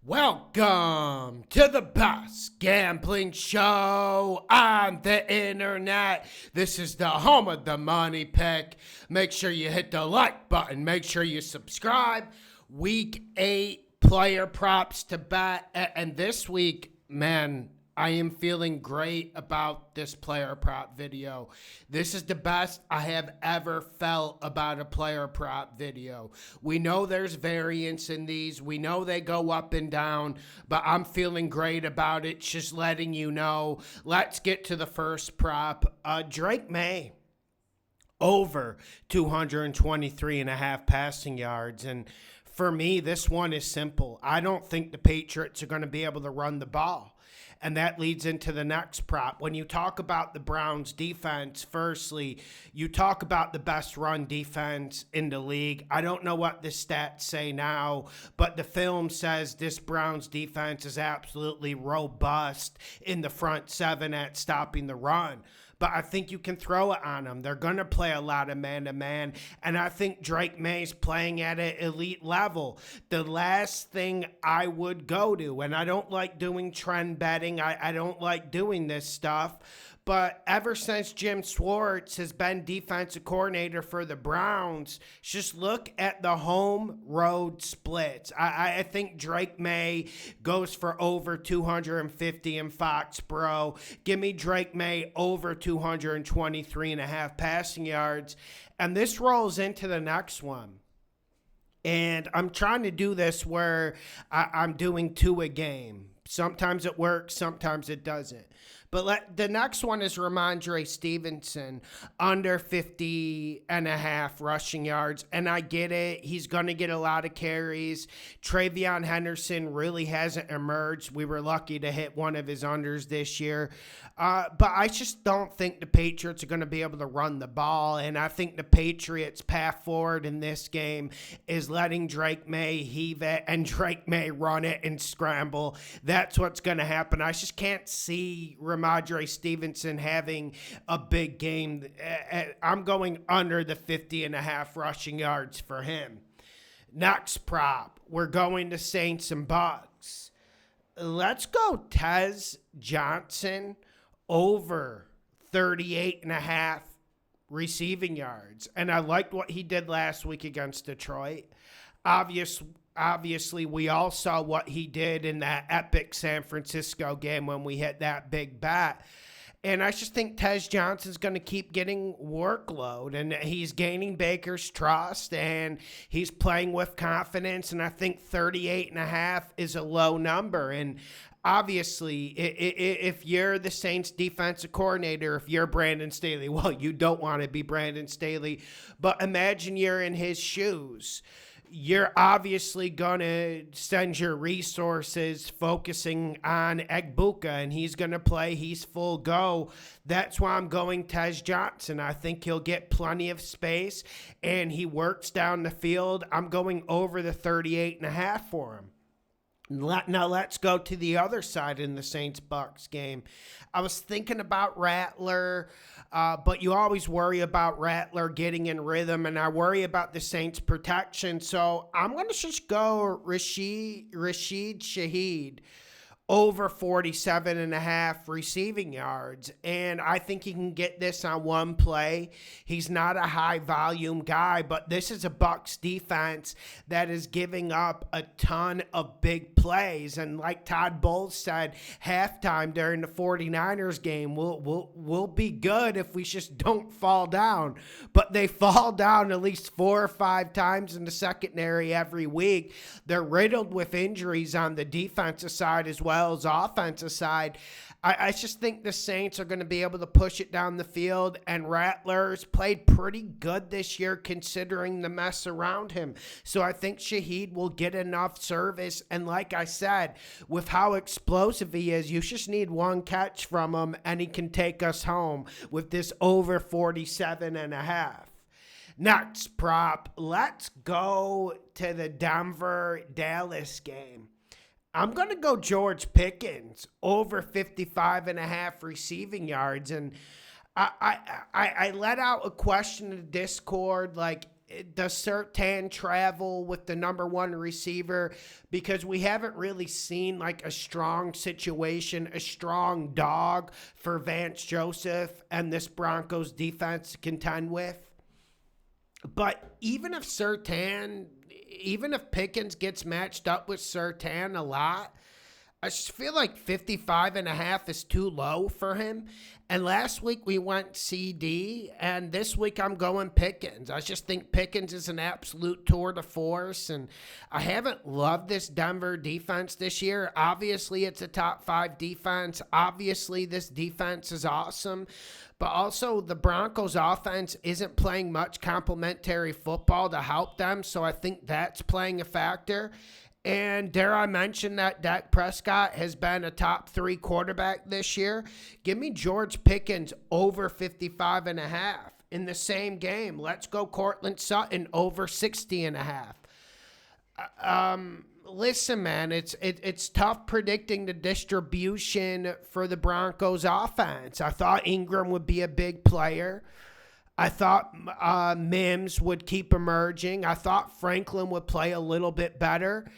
Welcome to the best gambling show on the internet. This is the home of the money pick. Make sure you hit the like button. Make sure you subscribe. Week 8 player props to bet. And this week, man, I am feeling great about this player prop video. This is the best I have ever felt about a player prop video. We know there's variance in these. We know they go up and down, but I'm feeling great about it. Just letting you know. Let's get to the first prop. Drake May over 223.5 passing yards. And for me, this one is simple. I don't think the Patriots are going to be able to run the ball. And that leads into the next prop. When you talk about the Browns defense, firstly, you talk about the best run defense in the league. I don't know what the stats say now, but the film says this Browns defense is absolutely robust in the front seven at stopping the run. But I think you can throw it on them. They're going to play a lot of man-to-man, and I think Drake May's playing at an elite level. The last thing I would go to, and I don't like doing trend betting, I don't like doing this stuff, but ever since Jim Schwartz has been defensive coordinator for the Browns, just look at the home-road splits. I think Drake May goes for over 250 in Foxborough. Give me Drake May over 223.5 passing yards. And this rolls into the next one. And I'm trying to do this where I'm doing 2 a game. Sometimes it works, sometimes it doesn't. But the next one is Ramondre Stevenson, under 50.5 rushing yards. And I get it. He's going to get a lot of carries. Travion Henderson really hasn't emerged. We were lucky to hit one of his unders this year. But I just don't think the Patriots are going to be able to run the ball. And I think the Patriots' path forward in this game is letting Drake May heave it and Drake May run it and scramble. That's what's going to happen. I just can't see Ramondre Stevenson having a big game. I'm going under the 50.5 rushing yards for him. Next prop, we're going to Saints and Bucs. Let's go Tez Johnson over 38.5 receiving yards. And I liked what he did last week against Detroit. Obviously, we all saw what he did in that epic San Francisco game when we hit that big bat. And I just think Tez Johnson's going to keep getting workload, and he's gaining Baker's trust, and he's playing with confidence, and I think 38.5 is a low number. And obviously, if you're the Saints defensive coordinator, if you're Brandon Staley, well, you don't want to be Brandon Staley, but imagine you're in his shoes. You're obviously going to send your resources focusing on Egbuka, and he's going to play. He's full go. That's why I'm going Tez Johnson. I think he'll get plenty of space, and he works down the field. I'm going over the 38.5 for him. Now let's go to the other side in the Saints-Bucs game. I was thinking about Rattler, but you always worry about Rattler getting in rhythm, and I worry about the Saints' protection. So I'm going to just go Rashid Shaheed over 47.5 receiving yards. And I think he can get this on one play. He's not a high volume guy, but this is a Bucs defense that is giving up a ton of big plays. And like Todd Bowles said, halftime during the 49ers game, we'll be good if we just don't fall down. But they fall down at least 4 or 5 times in the secondary every week. They're riddled with injuries on the defensive side as well as offensive side. I just think the Saints are going to be able to push it down the field, and Rattler's played pretty good this year considering the mess around him. So I think Shaheed will get enough service, and like I said, with how explosive he is, you just need one catch from him, and he can take us home with this over 47.5. Next prop, let's go to the Denver-Dallas game. I'm going to go George Pickens over 55.5 receiving yards. And I let out a question in the Discord, like, does Surtain travel with the number one receiver? Because we haven't really seen like a strong situation, a strong dog for Vance Joseph and this Broncos defense to contend with. But even if Pickens gets matched up with Surtain a lot, I just feel like 55.5 is too low for him. And last week we went CD, and this week I'm going Pickens. I just think Pickens is an absolute tour de force, and I haven't loved this Denver defense this year. Obviously, it's a top 5 defense. Obviously, this defense is awesome. But also, the Broncos offense isn't playing much complementary football to help them, so I think that's playing a factor. And dare I mention that Dak Prescott has been a top 3 quarterback this year? Give me George Pickens over 55.5 in the same game. Let's go Cortland Sutton over 60.5. Listen, man, it's tough predicting the distribution for the Broncos offense. I thought Ingram would be a big player. I thought Mims would keep emerging. I thought Franklin would play a little bit better.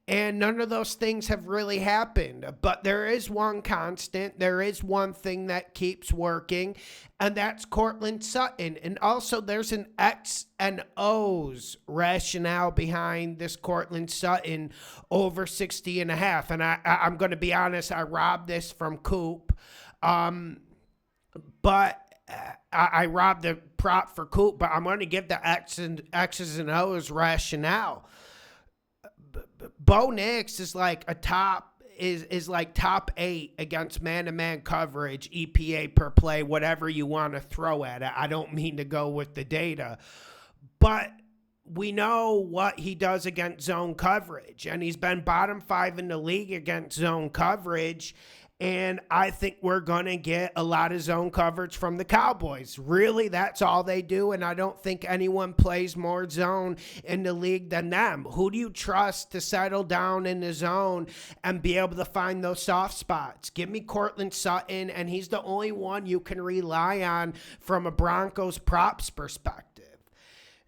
And none of those things have really happened. But there is one constant. There is one thing that keeps working, and that's Cortland Sutton. And also there's an X and O's rationale behind this Cortland Sutton over 60.5. And I'm going to be honest, I robbed this from Coop. But I robbed the prop for Coop, but I'm going to give the X's and O's rationale. Bo Nix is like top 8 against man-to-man coverage, EPA per play, whatever you want to throw at it. I don't mean to go with the data, but we know what he does against zone coverage, and he's been bottom 5 in the league against zone coverage. And I think we're going to get a lot of zone coverage from the Cowboys. Really, that's all they do, and I don't think anyone plays more zone in the league than them. Who do you trust to settle down in the zone and be able to find those soft spots? Give me Cortland Sutton, and he's the only one you can rely on from a Broncos props perspective.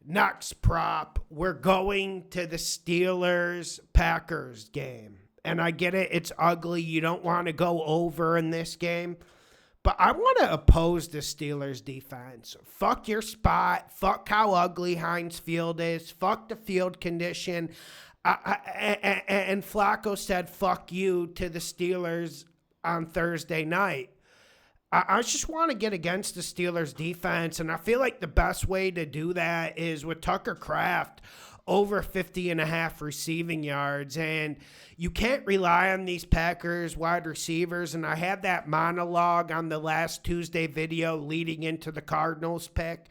Next prop, we're going to the Steelers-Packers game. And I get it, it's ugly. You don't want to go over in this game. But I want to oppose the Steelers' defense. Fuck your spot. Fuck how ugly Heinz Field is. Fuck the field condition. And Flacco said, fuck you to the Steelers on Thursday night. I just want to get against the Steelers' defense. And I feel like the best way to do that is with Tucker Kraft over 50.5 receiving yards. And you can't rely on these Packers wide receivers. And I had that monologue on the last Tuesday video leading into the Cardinals pick.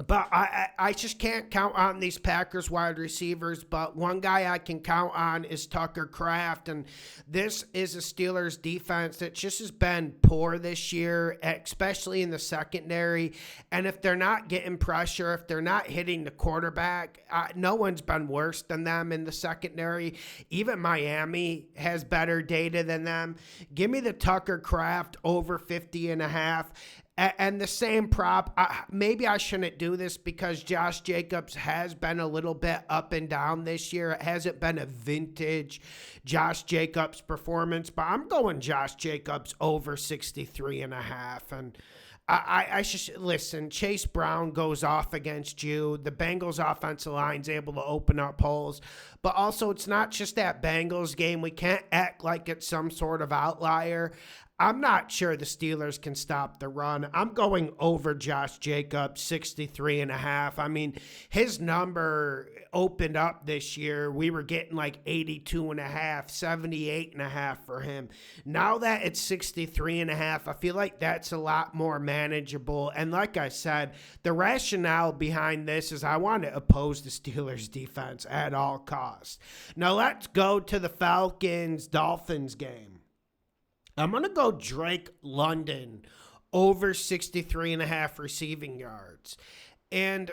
But I just can't count on these Packers wide receivers. But one guy I can count on is Tucker Kraft. And this is a Steelers defense that just has been poor this year, especially in the secondary. And if they're not getting pressure, if they're not hitting the quarterback, no one's been worse than them in the secondary. Even Miami has better data than them. Give me the Tucker Kraft over 50.5. And the same prop, maybe I shouldn't do this because Josh Jacobs has been a little bit up and down this year. It hasn't been a vintage Josh Jacobs performance, but I'm going Josh Jacobs over 63.5. And I just, listen, Chase Brown goes off against you. The Bengals offensive line's able to open up holes. But also, it's not just that Bengals game. We can't act like it's some sort of outlier. I'm not sure the Steelers can stop the run. I'm going over Josh Jacobs, 63.5. I mean, his number opened up this year. We were getting like 82.5, 78.5 for him. Now that it's 63.5, I feel like that's a lot more manageable. And like I said, the rationale behind this is I want to oppose the Steelers defense at all costs. Now let's go to the Falcons-Dolphins game. I'm going to go Drake London over 63.5 receiving yards. And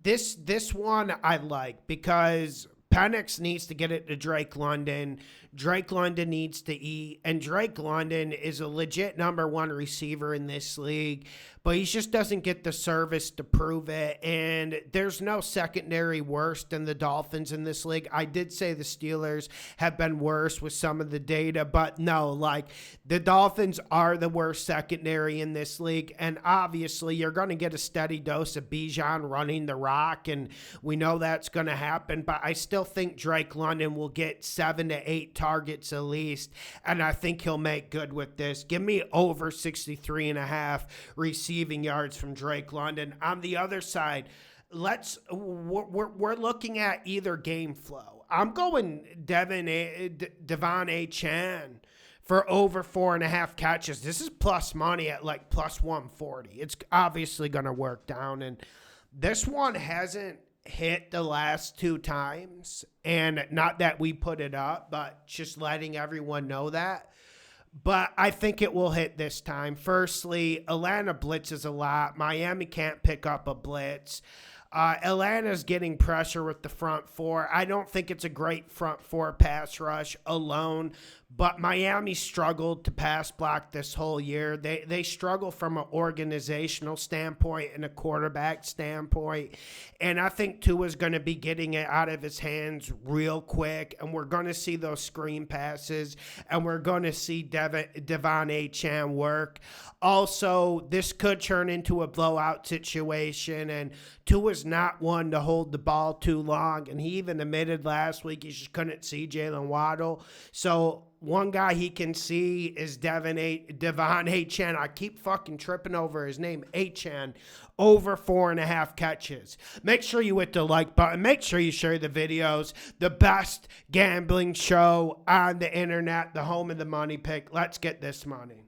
this one I like because Penix needs to get it to Drake London. Drake London needs to eat. And Drake London is a legit number one receiver in this league, but he just doesn't get the service to prove it. And there's no secondary worse than the Dolphins in this league. I did say the Steelers have been worse with some of the data, but no, like the Dolphins are the worst secondary in this league. And obviously you're going to get a steady dose of Bijan running the rock, and we know that's going to happen, but I still think Drake London will get 7 to 8 targets at least, and I think he'll make good with this. Give me over 63.5 receiving yards from Drake London. On the other side, we're looking at either game flow. I'm going Devon A. Chan for over 4.5 catches. This is plus money at like plus 140. It's obviously going to work down, and this one hasn't hit the last 2 times, and not that we put it up, but just letting everyone know that. But I think it will hit this time. Firstly, Atlanta blitzes a lot. Miami can't pick up a blitz. Atlanta's getting pressure with the front four. I don't think it's a great front four pass rush alone, but Miami struggled to pass block this whole year. They struggle from an organizational standpoint and a quarterback standpoint, and I think Tua's going to be getting it out of his hands real quick, and we're going to see those screen passes, and we're going to see Devon A. Chan work. Also, this could turn into a blowout situation, and Tua's not one to hold the ball too long, and he even admitted last week he just couldn't see Jalen Waddle. So one guy he can see is Devon A. Chan. I keep fucking tripping over his name, A. Chan, over 4.5 catches. Make sure you hit the like button. Make sure you share the videos. The best gambling show on the internet, the home of the money pick. Let's get this money.